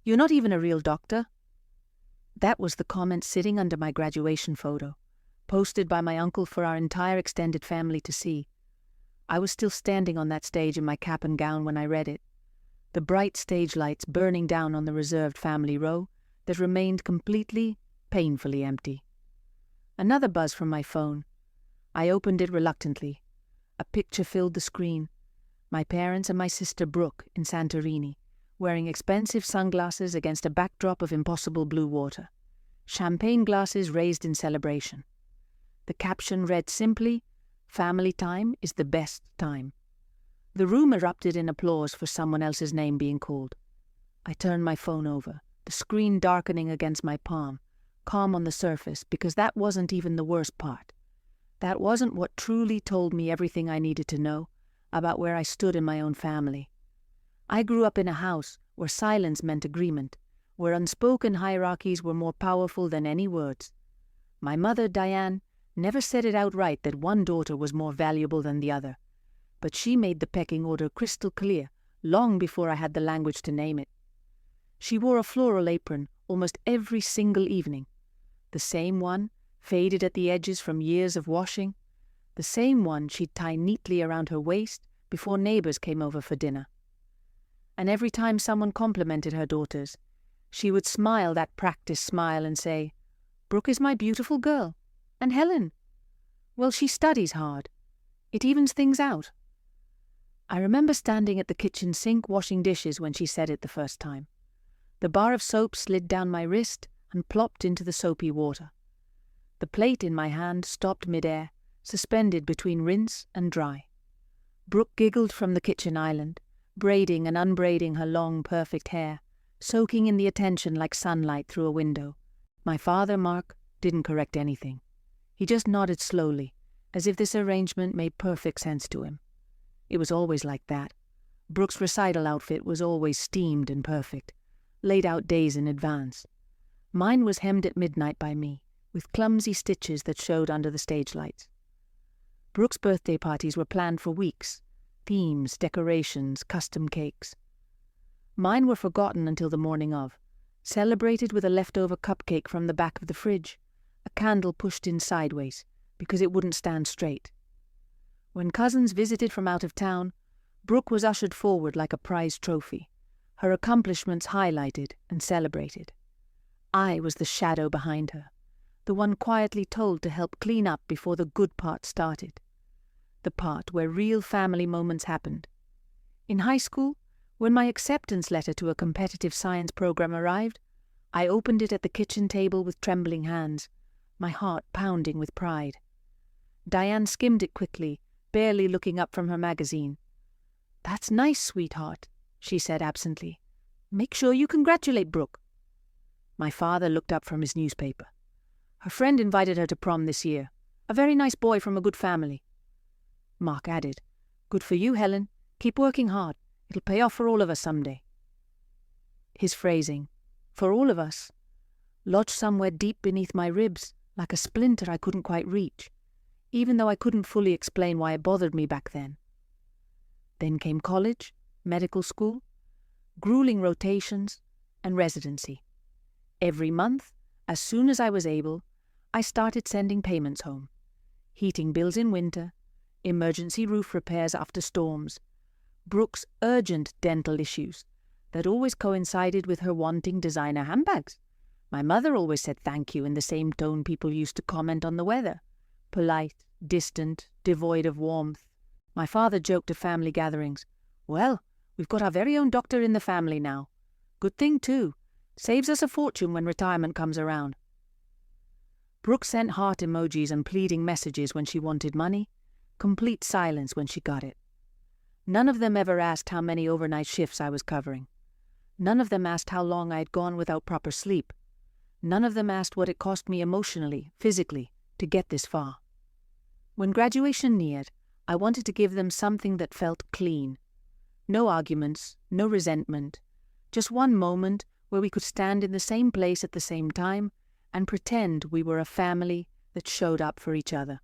You're not even a real doctor." That was the comment sitting under my graduation photo, posted by my uncle for our entire extended family to see. I was still standing on that stage in my cap and gown when I read it, the bright stage lights burning down on the reserved family row that remained completely, painfully empty. Another buzz from my phone. I opened it reluctantly. A picture filled the screen. My parents and my sister Brooke in Santorini, wearing expensive sunglasses against a backdrop of impossible blue water. Champagne glasses raised in celebration. The caption read simply, "Family time is the best time." The room erupted in applause for someone else's name being called. I turned my phone over, the screen darkening against my palm, calm on the surface, because that wasn't even the worst part. That wasn't what truly told me everything I needed to know about where I stood in my own family. I grew up in a house where silence meant agreement, where unspoken hierarchies were more powerful than any words. My mother, Diane, never said it outright that one daughter was more valuable than the other, but she made the pecking order crystal clear long before I had the language to name it. She wore a floral apron almost every single evening, the same one, faded at the edges from years of washing, the same one she'd tie neatly around her waist before neighbors came over for dinner. And every time someone complimented her daughters, she would smile that practiced smile and say, "Brooke is my beautiful girl. And Helen? Well, she studies hard. It evens things out." I remember standing at the kitchen sink washing dishes when she said it the first time. The bar of soap slid down my wrist and plopped into the soapy water. The plate in my hand stopped midair, suspended between rinse and dry. Brooke giggled from the kitchen island, braiding and unbraiding her long, perfect hair, soaking in the attention like sunlight through a window. My father, Mark, didn't correct anything. He just nodded slowly, as if this arrangement made perfect sense to him. It was always like that. Brooke's recital outfit was always steamed and perfect, laid out days in advance. Mine was hemmed at midnight by me, with clumsy stitches that showed under the stage lights. Brooke's birthday parties were planned for weeks. Themes, decorations, custom cakes. Mine were forgotten until the morning of, celebrated with a leftover cupcake from the back of the fridge, a candle pushed in sideways because it wouldn't stand straight. When cousins visited from out of town, Brooke was ushered forward like a prized trophy, her accomplishments highlighted and celebrated. I was the shadow behind her, the one quietly told to help clean up before the good part started, the part where real family moments happened. In high school, when my acceptance letter to a competitive science program arrived, I opened it at the kitchen table with trembling hands, my heart pounding with pride. Diane skimmed it quickly, barely looking up from her magazine. "That's nice, sweetheart," she said absently. "Make sure you congratulate Brooke." My father looked up from his newspaper. "Her friend invited her to prom this year. A very nice boy from a good family." Mark added, "Good for you, Helen. Keep working hard. It'll pay off for all of us someday." His phrasing, "for all of us," lodged somewhere deep beneath my ribs, like a splinter I couldn't quite reach, even though I couldn't fully explain why it bothered me back then. Then came college, medical school, grueling rotations, and residency. Every month, as soon as I was able, I started sending payments home. Heating bills in winter, emergency roof repairs after storms, Brooke's urgent dental issues that always coincided with her wanting designer handbags. My mother always said thank you in the same tone people used to comment on the weather. Polite, distant, devoid of warmth. My father joked at family gatherings, "Well, we've got our very own doctor in the family now. Good thing, too. Saves us a fortune when retirement comes around." Brooke sent heart emojis and pleading messages when she wanted money, complete silence when she got it. None of them ever asked how many overnight shifts I was covering. None of them asked how long I had gone without proper sleep. None of them asked what it cost me emotionally, physically, to get this far. When graduation neared, I wanted to give them something that felt clean. No arguments, no resentment, just one moment where we could stand in the same place at the same time and pretend we were a family that showed up for each other.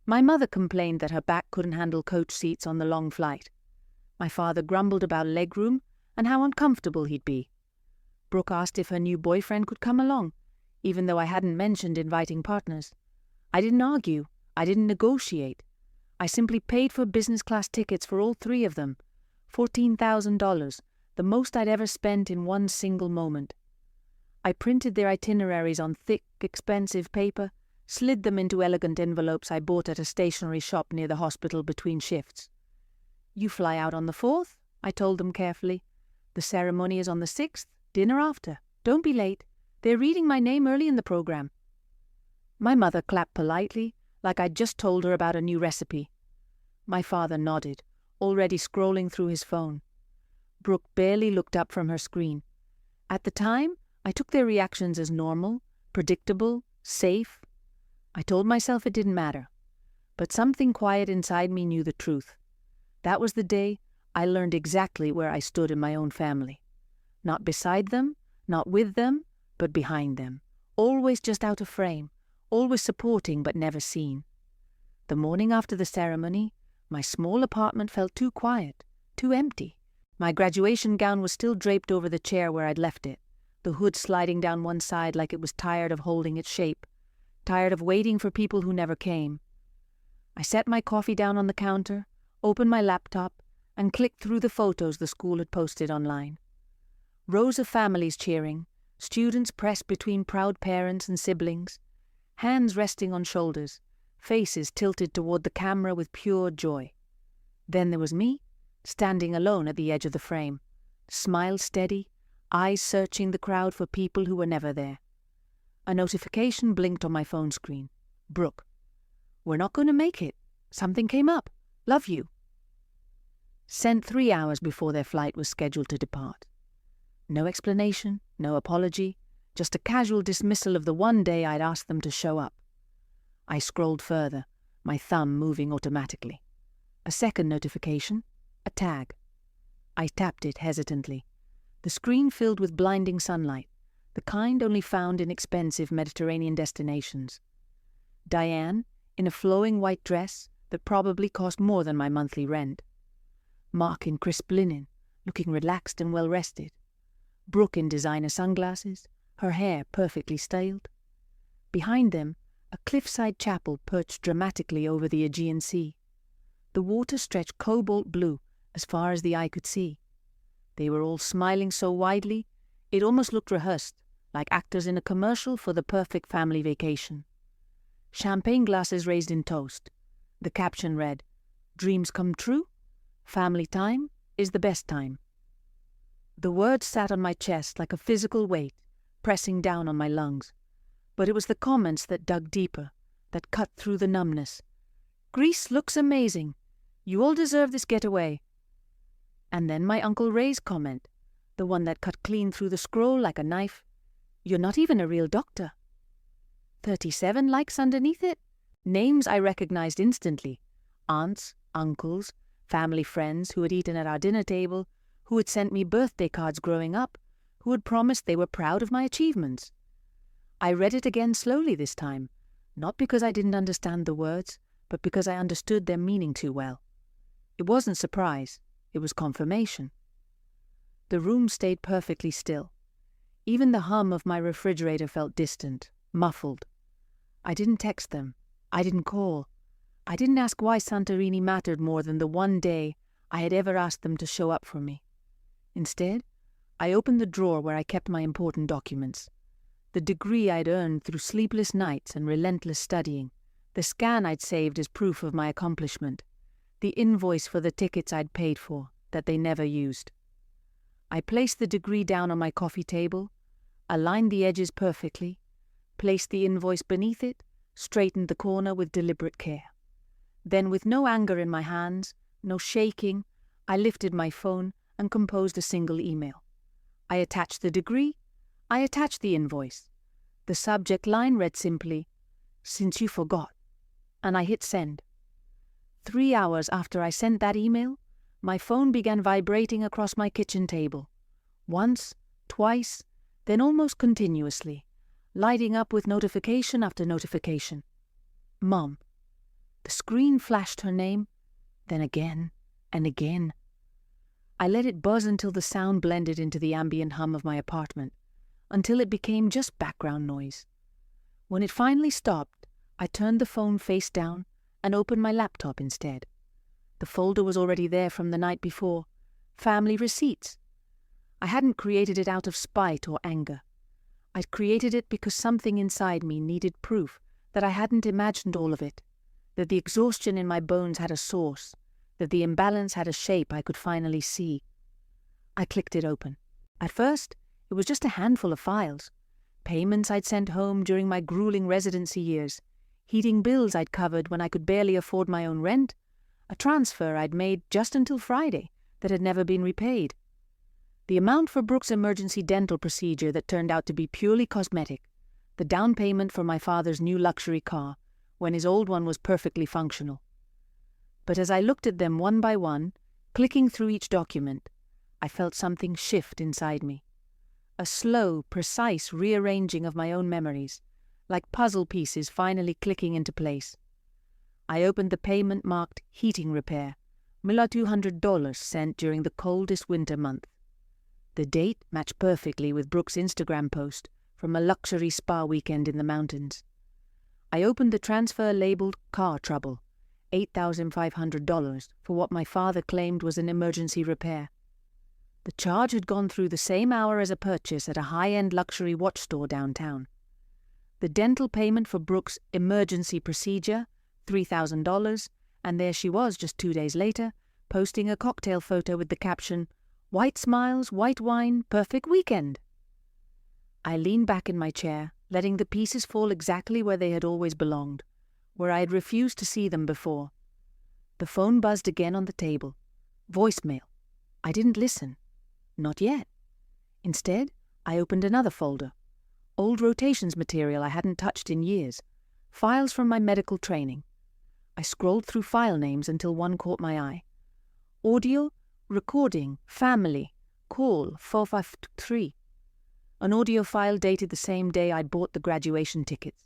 My mother complained that her back couldn't handle coach seats on the long flight. My father grumbled about legroom and how uncomfortable he'd be. Brooke asked if her new boyfriend could come along, even though I hadn't mentioned inviting partners. I didn't argue. I didn't negotiate. I simply paid for business class tickets for all three of them. $14,000, the most I'd ever spent in one single moment. I printed their itineraries on thick, expensive paper, slid them into elegant envelopes I bought at a stationery shop near the hospital between shifts. "You fly out on the 4th, I told them carefully. "The ceremony is on the 6th, dinner after. Don't be late. They're reading my name early in the program." My mother clapped politely, like I'd just told her about a new recipe. My father nodded, already scrolling through his phone. Brooke barely looked up from her screen. At the time, I took their reactions as normal, predictable, safe. I told myself it didn't matter. But something quiet inside me knew the truth. That was the day I learned exactly where I stood in my own family. Not beside them, not with them, but behind them. Always just out of frame, always supporting but never seen. The morning after the ceremony, my small apartment felt too quiet, too empty. My graduation gown was still draped over the chair where I'd left it, the hood sliding down one side like it was tired of holding its shape, tired of waiting for people who never came. I set my coffee down on the counter, opened my laptop, and clicked through the photos the school had posted online. Rows of families cheering, students pressed between proud parents and siblings, hands resting on shoulders, faces tilted toward the camera with pure joy. Then there was me, standing alone at the edge of the frame, smile steady, eyes searching the crowd for people who were never there. A notification blinked on my phone screen. "Brooke, we're not going to make it. Something came up. Love you." Sent 3 hours before their flight was scheduled to depart. No explanation, no apology, just a casual dismissal of the one day I'd asked them to show up. I scrolled further, my thumb moving automatically. A second notification, a tag. I tapped it hesitantly. The screen filled with blinding sunlight, the kind only found in expensive Mediterranean destinations. Diane, in a flowing white dress that probably cost more than my monthly rent. Mark in crisp linen, looking relaxed and well-rested. Brooke in designer sunglasses, her hair perfectly styled. Behind them, a cliffside chapel perched dramatically over the Aegean Sea. The water stretched cobalt blue as far as the eye could see. They were all smiling so widely, it almost looked rehearsed, like actors in a commercial for the perfect family vacation. Champagne glasses raised in toast. The caption read, "Dreams come true? Family time is the best time." The words sat on my chest like a physical weight, pressing down on my lungs. But it was the comments that dug deeper, that cut through the numbness. "Greece looks amazing. You all deserve this getaway." And then my Uncle Ray's comment, the one that cut clean through the scroll like a knife. "You're not even a real doctor." 37 likes underneath it. Names I recognized instantly. Aunts, uncles, family friends who had eaten at our dinner table, who had sent me birthday cards growing up, who had promised they were proud of my achievements. I read it again slowly this time, not because I didn't understand the words, but because I understood their meaning too well. It wasn't surprise, it was confirmation. The room stayed perfectly still. Even the hum of my refrigerator felt distant, muffled. I didn't text them. I didn't call. I didn't ask why Santorini mattered more than the one day I had ever asked them to show up for me. Instead, I opened the drawer where I kept my important documents. The degree I'd earned through sleepless nights and relentless studying, the scan I'd saved as proof of my accomplishment, the invoice for the tickets I'd paid for that they never used. I placed the degree down on my coffee table, aligned the edges perfectly, placed the invoice beneath it, straightened the corner with deliberate care. Then, with no anger in my hands, no shaking, I lifted my phone and composed a single email. I attached the degree, I attached the invoice. The subject line read simply, "Since you forgot," and I hit send. 3 hours after I sent that email, my phone began vibrating across my kitchen table. Once, twice, then almost continuously, lighting up with notification after notification. Mom. The screen flashed her name, then again and again. I let it buzz until the sound blended into the ambient hum of my apartment, until it became just background noise. When it finally stopped, I turned the phone face down and opened my laptop instead. The folder was already there from the night before. Family receipts. I hadn't created it out of spite or anger. I'd created it because something inside me needed proof that I hadn't imagined all of it, that the exhaustion in my bones had a source, that the imbalance had a shape I could finally see. I clicked it open. At first, it was just a handful of files. Payments I'd sent home during my grueling residency years, heating bills I'd covered when I could barely afford my own rent, a transfer I'd made just until Friday that had never been repaid. The amount for Brooke's emergency dental procedure that turned out to be purely cosmetic, the down payment for my father's new luxury car when his old one was perfectly functional. But as I looked at them one by one, clicking through each document, I felt something shift inside me. A slow, precise rearranging of my own memories, like puzzle pieces finally clicking into place. I opened the payment marked heating repair, $200 sent during the coldest winter month. The date matched perfectly with Brooke's Instagram post from a luxury spa weekend in the mountains. I opened the transfer labeled car trouble, $8,500 for what my father claimed was an emergency repair. The charge had gone through the same hour as a purchase at a high-end luxury watch store downtown. The dental payment for Brooke's emergency procedure, $3,000, and there she was just 2 days later, posting a cocktail photo with the caption, "White smiles, white wine, perfect weekend." I leaned back in my chair, letting the pieces fall exactly where they had always belonged, where I had refused to see them before. The phone buzzed again on the table. Voicemail. I didn't listen. Not yet. Instead, I opened another folder. Old rotations material I hadn't touched in years. Files from my medical training. I scrolled through file names until one caught my eye. Audio, recording, family, call 453. An audio file dated the same day I'd bought the graduation tickets.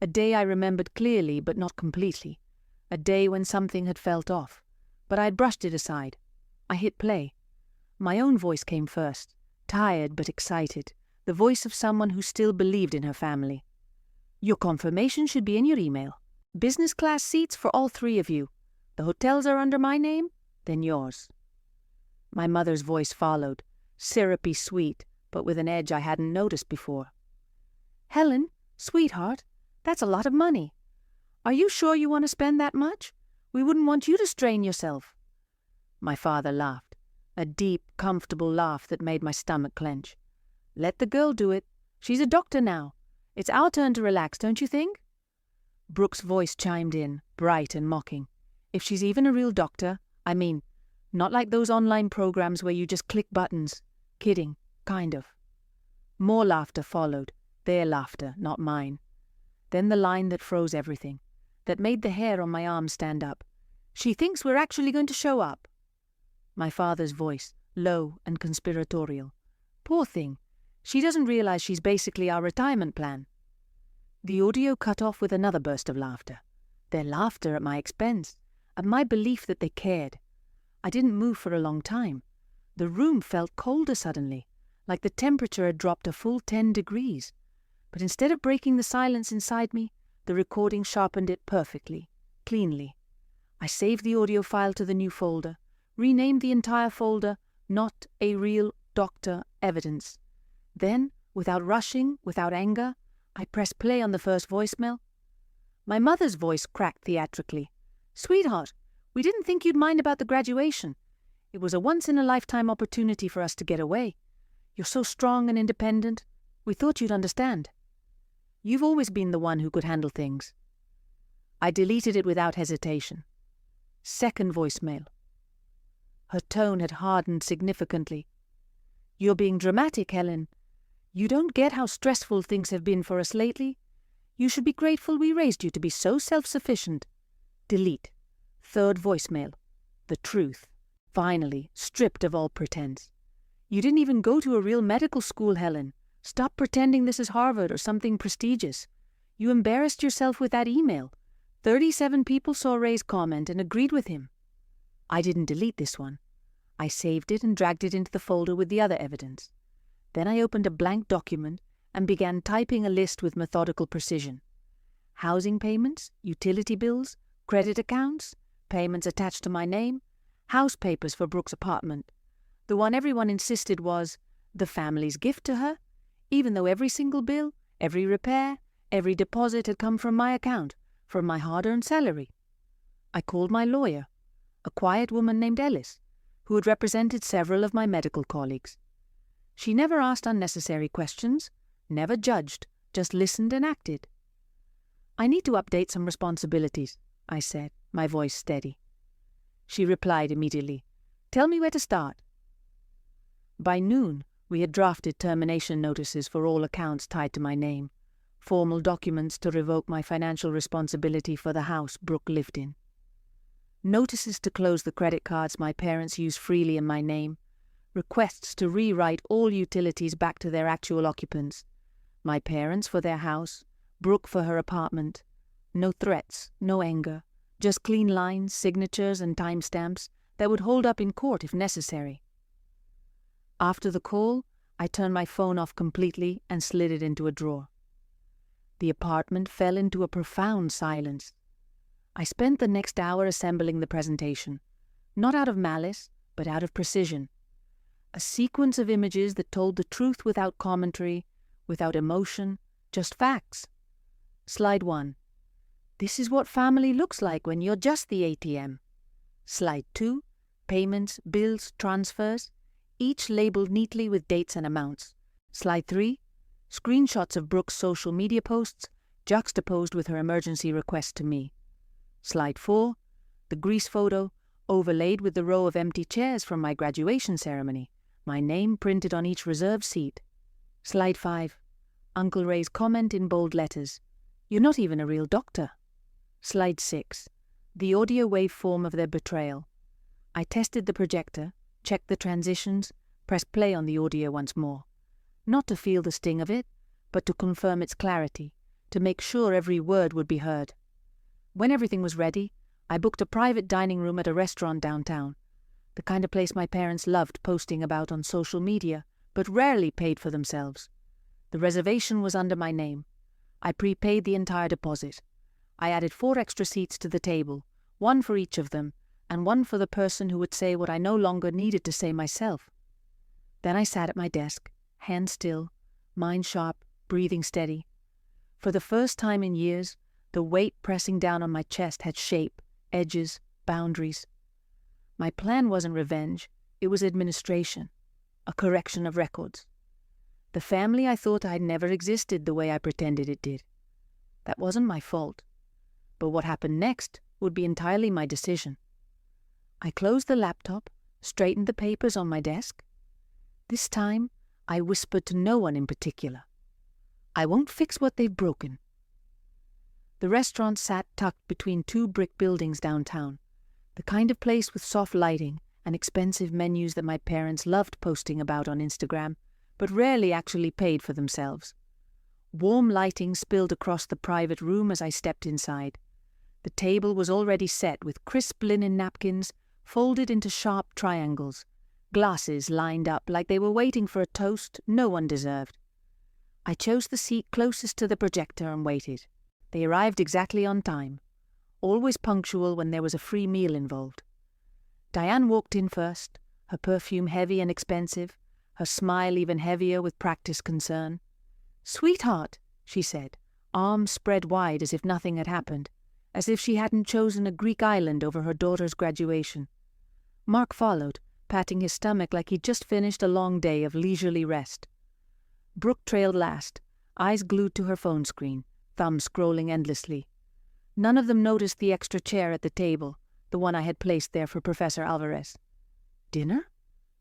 A day I remembered clearly but not completely. A day when something had felt off, but I'd brushed it aside. I hit play. My own voice came first, tired but excited, the voice of someone who still believed in her family. "Your confirmation should be in your email. Business class seats for all 3 of you. The hotels are under my name, then yours." My mother's voice followed, syrupy sweet, but with an edge I hadn't noticed before. "Helen, sweetheart, that's a lot of money. Are you sure you want to spend that much? We wouldn't want you to strain yourself." My father laughed, a deep, comfortable laugh that made my stomach clench. "Let the girl do it. She's a doctor now. It's our turn to relax, don't you think?" Brooke's voice chimed in, bright and mocking. "If she's even a real doctor, I mean, not like those online programs where you just click buttons. Kidding, kind of." More laughter followed, their laughter, not mine. Then the line that froze everything, that made the hair on my arm stand up. "She thinks we're actually going to show up." My father's voice, low and conspiratorial. "Poor thing. She doesn't realize she's basically our retirement plan." The audio cut off with another burst of laughter. Their laughter at my expense, at my belief that they cared. I didn't move for a long time. The room felt colder suddenly, like the temperature had dropped a full 10 degrees. But instead of breaking the silence inside me, the recording sharpened it perfectly, cleanly. I saved the audio file to the new folder, renamed the entire folder "Not a Real Doctor Evidence." Then, without rushing, without anger, I pressed play on the first voicemail. My mother's voice cracked theatrically. "Sweetheart, we didn't think you'd mind about the graduation. It was a once-in-a-lifetime opportunity for us to get away. You're so strong and independent. We thought you'd understand. You've always been the one who could handle things." I deleted it without hesitation. Second voicemail. Her tone had hardened significantly. "You're being dramatic, Helen. You don't get how stressful things have been for us lately. You should be grateful we raised you to be so self-sufficient." Delete. Third voicemail. The truth. Finally, stripped of all pretense. "You didn't even go to a real medical school, Helen. Stop pretending this is Harvard or something prestigious. You embarrassed yourself with that email. 37 people saw Ray's comment and agreed with him." I didn't delete this one. I saved it and dragged it into the folder with the other evidence. Then I opened a blank document and began typing a list with methodical precision. Housing payments, utility bills, credit accounts, payments attached to my name, house papers for Brooke's apartment. The one everyone insisted was the family's gift to her, even though every single bill, every repair, every deposit had come from my account, from my hard-earned salary. I called my lawyer, a quiet woman named Ellis, who had represented several of my medical colleagues. She never asked unnecessary questions, never judged, just listened and acted. "I need to update some responsibilities," I said, my voice steady. She replied immediately, "Tell me where to start." By noon, we had drafted termination notices for all accounts tied to my name, formal documents to revoke my financial responsibility for the house Brooke lived in, notices to close the credit cards my parents used freely in my name, requests to rewrite all utilities back to their actual occupants, my parents for their house, Brooke for her apartment. No threats, no anger, just clean lines, signatures, and timestamps that would hold up in court if necessary. After the call, I turned my phone off completely and slid it into a drawer. The apartment fell into a profound silence. I spent the next hour assembling the presentation, not out of malice, but out of precision. A sequence of images that told the truth without commentary, without emotion, just facts. Slide 1. This is what family looks like when you're just the ATM. Slide 2. Payments, bills, transfers, each labeled neatly with dates and amounts. Slide 3. Screenshots of Brooke's social media posts, juxtaposed with her emergency request to me. Slide 4. The Greece photo, overlaid with the row of empty chairs from my graduation ceremony, my name printed on each reserved seat. Slide 5. Uncle Ray's comment in bold letters, "You're not even a real doctor." Slide 6. The audio waveform of their betrayal. I tested the projector, checked the transitions, pressed play on the audio once more. Not to feel the sting of it, but to confirm its clarity, to make sure every word would be heard. When everything was ready, I booked a private dining room at a restaurant downtown, the kind of place my parents loved posting about on social media, but rarely paid for themselves. The reservation was under my name. I prepaid the entire deposit. I added 4 extra seats to the table, 1 for each of them, and 1 for the person who would say what I no longer needed to say myself. Then I sat at my desk, hands still, mind sharp, breathing steady. For the first time in years, the weight pressing down on my chest had shape, edges, boundaries. My plan wasn't revenge, it was administration, a correction of records. The family I thought I'd never existed the way I pretended it did. That wasn't my fault. But what happened next would be entirely my decision. I closed the laptop, straightened the papers on my desk. This time, I whispered to no one in particular. I won't fix what they've broken. The restaurant sat tucked between 2 brick buildings downtown, the kind of place with soft lighting and expensive menus that my parents loved posting about on Instagram, but rarely actually paid for themselves. Warm lighting spilled across the private room as I stepped inside. The table was already set with crisp linen napkins folded into sharp triangles, glasses lined up like they were waiting for a toast no one deserved. I chose the seat closest to the projector and waited. They arrived exactly on time, always punctual when there was a free meal involved. Diane walked in first, her perfume heavy and expensive, her smile even heavier with practiced concern. "Sweetheart," she said, arms spread wide as if nothing had happened, as if she hadn't chosen a Greek island over her daughter's graduation. Mark followed, patting his stomach like he'd just finished a long day of leisurely rest. Brooke trailed last, eyes glued to her phone screen, thumb scrolling endlessly. None of them noticed the extra chair at the table, the one I had placed there for Professor Alvarez. "Dinner?"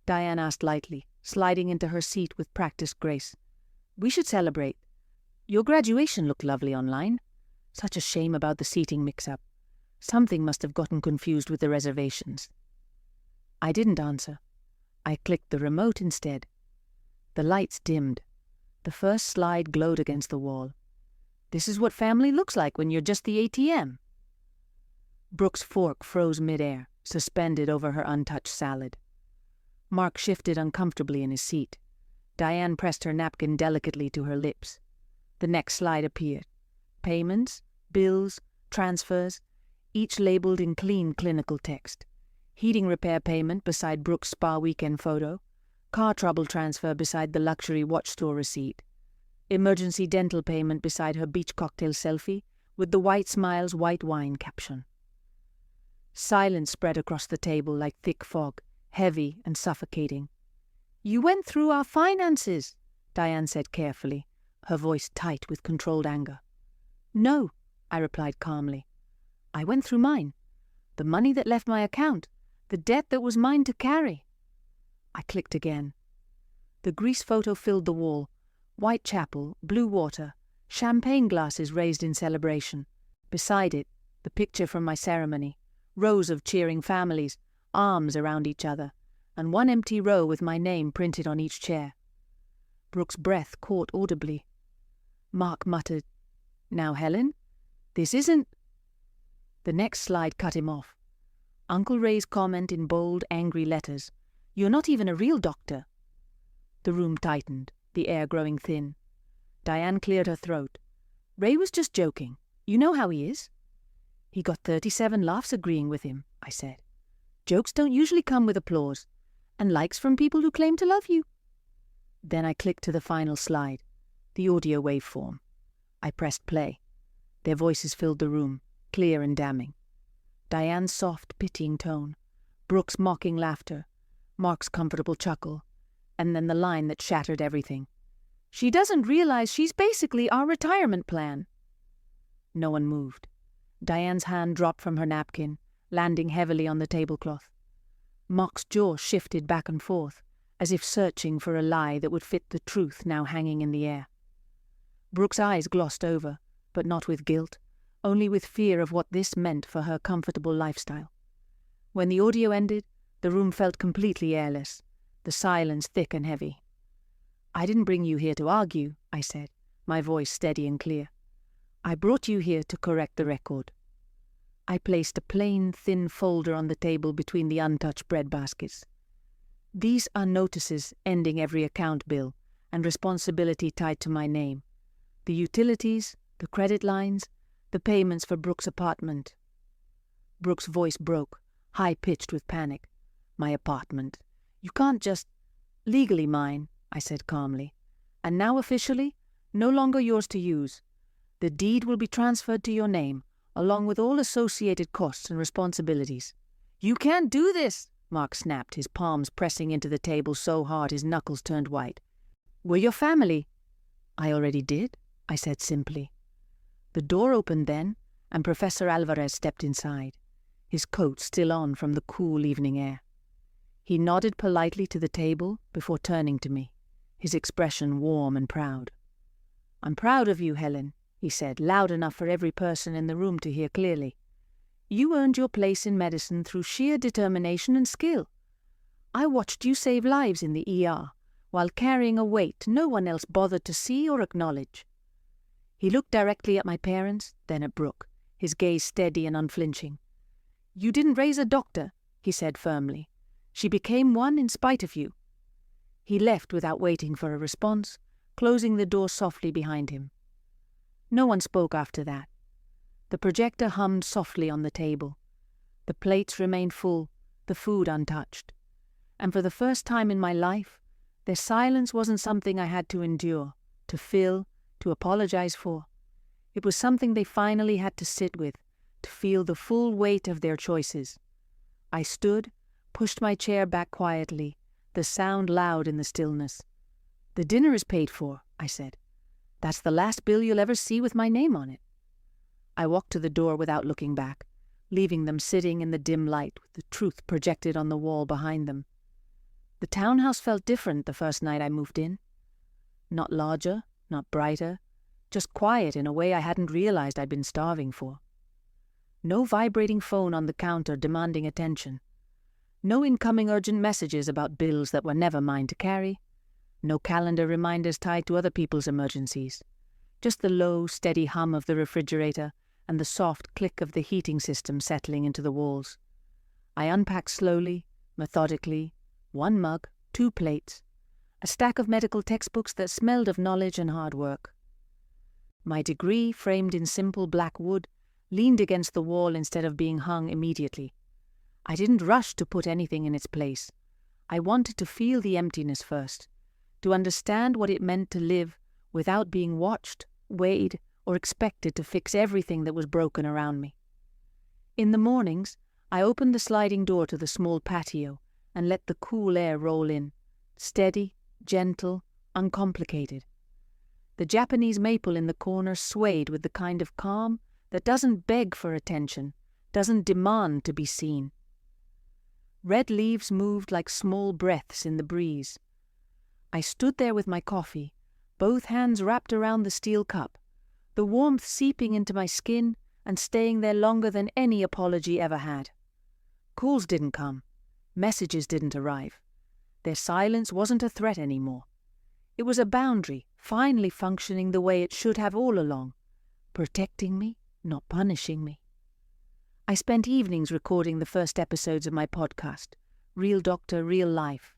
Diane asked lightly, sliding into her seat with practiced grace. "We should celebrate. Your graduation looked lovely online. Such a shame about the seating mix-up. Something must have gotten confused with the reservations." I didn't answer. I clicked the remote instead. The lights dimmed. The first slide glowed against the wall. "This is what family looks like when you're just the ATM." Brooke's fork froze mid-air, suspended over her untouched salad. Mark shifted uncomfortably in his seat. Diane pressed her napkin delicately to her lips. The next slide appeared. Payments, bills, transfers, each labeled in clean clinical text. Heating repair payment beside Brooke's spa weekend photo. Car trouble transfer beside the luxury watch store receipt. Emergency dental payment beside her beach cocktail selfie with the white smiles, white wine caption. Silence spread across the table like thick fog, heavy and suffocating. "You went through our finances," Diane said carefully, her voice tight with controlled anger. "No," I replied calmly. "I went through mine. The money that left my account, the debt that was mine to carry." I clicked again. The Greece photo filled the wall. White chapel, blue water, champagne glasses raised in celebration. Beside it, the picture from my ceremony, rows of cheering families, arms around each other, and one empty row with my name printed on each chair. Brooke's breath caught audibly. Mark muttered, "Now, Helen, this isn't—" The next slide cut him off. Uncle Ray's comment in bold, angry letters, "You're not even a real doctor." The room tightened, the air growing thin. Diane cleared her throat. "Ray was just joking. You know how he is." "He got 37 laughs agreeing with him," I said. "Jokes don't usually come with applause, and likes from people who claim to love you." Then I clicked to the final slide, the audio waveform. I pressed play. Their voices filled the room, clear and damning. Diane's soft, pitying tone, Brooke's mocking laughter, Mark's comfortable chuckle, and then the line that shattered everything. "She doesn't realize she's basically our retirement plan." No one moved. Diane's hand dropped from her napkin, landing heavily on the tablecloth. Mark's jaw shifted back and forth, as if searching for a lie that would fit the truth now hanging in the air. Brooke's eyes glossed over, but not with guilt, only with fear of what this meant for her comfortable lifestyle. When the audio ended, the room felt completely airless, the silence thick and heavy. "I didn't bring you here to argue," I said, my voice steady and clear. "I brought you here to correct the record." I placed a plain, thin folder on the table between the untouched bread baskets. "These are notices ending every account bill and responsibility tied to my name. The utilities, the credit lines, the payments for Brooke's apartment." Brooke's voice broke, high-pitched with panic. "My apartment. You can't just—" "Legally mine," I said calmly. "And now officially, no longer yours to use. The deed will be transferred to your name, along with all associated costs and responsibilities." "You can't do this!" Mark snapped, his palms pressing into the table so hard his knuckles turned white. "We're your family." "I already did," I said simply. The door opened then, and Professor Alvarez stepped inside, his coat still on from the cool evening air. He nodded politely to the table before turning to me, his expression warm and proud. "I'm proud of you, Helen," he said, loud enough for every person in the room to hear clearly. "You earned your place in medicine through sheer determination and skill. I watched you save lives in the ER, while carrying a weight no one else bothered to see or acknowledge." He looked directly at my parents, then at Brooke, his gaze steady and unflinching. "You didn't raise a doctor," he said firmly. "She became one in spite of you." He left without waiting for a response, closing the door softly behind him. No one spoke after that. The projector hummed softly on the table. The plates remained full, the food untouched. And for the first time in my life, their silence wasn't something I had to endure, to fill, to apologize for. It was something they finally had to sit with, to feel the full weight of their choices. I stood, pushed my chair back quietly, the sound loud in the stillness. "The dinner is paid for," I said. "That's the last bill you'll ever see with my name on it." I walked to the door without looking back, leaving them sitting in the dim light with the truth projected on the wall behind them. The townhouse felt different the first night I moved in. Not larger, not brighter, just quiet in a way I hadn't realized I'd been starving for. No vibrating phone on the counter demanding attention. No incoming urgent messages about bills that were never mine to carry. No calendar reminders tied to other people's emergencies. Just the low, steady hum of the refrigerator and the soft click of the heating system settling into the walls. I unpacked slowly, methodically, 1 mug, 2 plates, a stack of medical textbooks that smelled of knowledge and hard work. My degree, framed in simple black wood, leaned against the wall instead of being hung immediately. I didn't rush to put anything in its place. I wanted to feel the emptiness first, to understand what it meant to live without being watched, weighed, or expected to fix everything that was broken around me. In the mornings, I opened the sliding door to the small patio and let the cool air roll in, steady, gentle, uncomplicated. The Japanese maple in the corner swayed with the kind of calm that doesn't beg for attention, doesn't demand to be seen. Red leaves moved like small breaths in the breeze. I stood there with my coffee, both hands wrapped around the steel cup, the warmth seeping into my skin and staying there longer than any apology ever had. Calls didn't come. Messages didn't arrive. Their silence wasn't a threat anymore. It was a boundary, finally functioning the way it should have all along, protecting me, not punishing me. I spent evenings recording the first episodes of my podcast, Real Doctor, Real Life.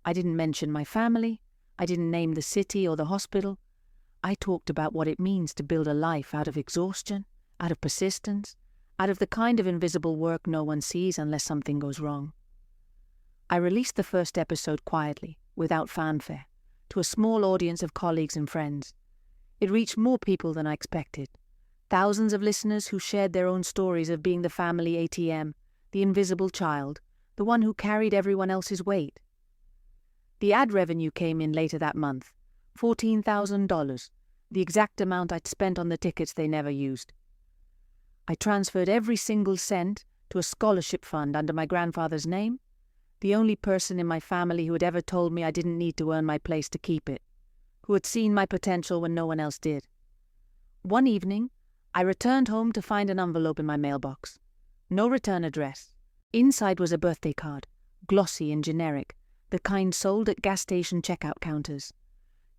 I didn't mention my family. I didn't name the city or the hospital. I talked about what it means to build a life out of exhaustion, out of persistence, out of the kind of invisible work no one sees unless something goes wrong. I released the first episode quietly, without fanfare, to a small audience of colleagues and friends. It reached more people than I expected. Thousands of listeners who shared their own stories of being the family ATM, the invisible child, the one who carried everyone else's weight. The ad revenue came in later that month, $14,000, the exact amount I'd spent on the tickets they never used. I transferred every single cent to a scholarship fund under my grandfather's name, the only person in my family who had ever told me I didn't need to earn my place to keep it, who had seen my potential when no one else did. One evening, I returned home to find an envelope in my mailbox. No return address. Inside was a birthday card, glossy and generic, the kind sold at gas station checkout counters.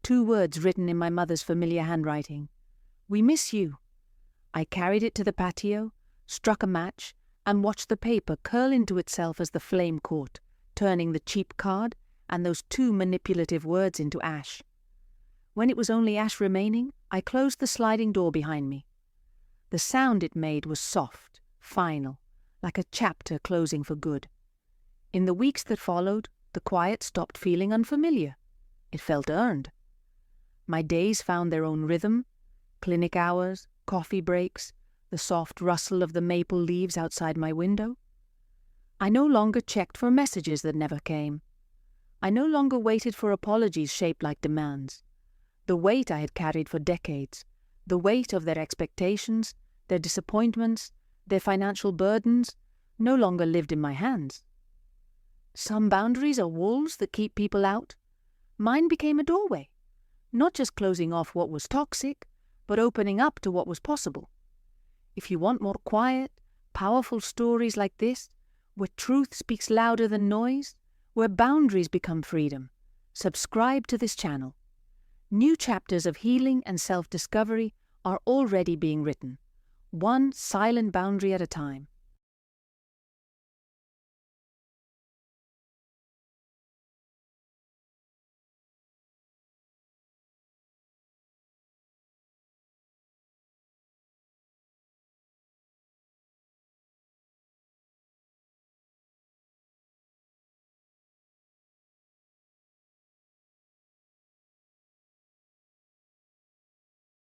2 words written in my mother's familiar handwriting. "We miss you." I carried it to the patio, struck a match, and watched the paper curl into itself as the flame caught, turning the cheap card and those 2 manipulative words into ash. When it was only ash remaining, I closed the sliding door behind me. The sound it made was soft, final, like a chapter closing for good. In the weeks that followed, the quiet stopped feeling unfamiliar. It felt earned. My days found their own rhythm, clinic hours, coffee breaks, the soft rustle of the maple leaves outside my window. I no longer checked for messages that never came. I no longer waited for apologies shaped like demands. The weight I had carried for decades, the weight of their expectations, their disappointments, their financial burdens, no longer lived in my hands. Some boundaries are walls that keep people out. Mine became a doorway, not just closing off what was toxic, but opening up to what was possible. If you want more quiet, powerful stories like this, where truth speaks louder than noise, where boundaries become freedom, subscribe to this channel. New chapters of healing and self-discovery are already being written, one silent boundary at a time.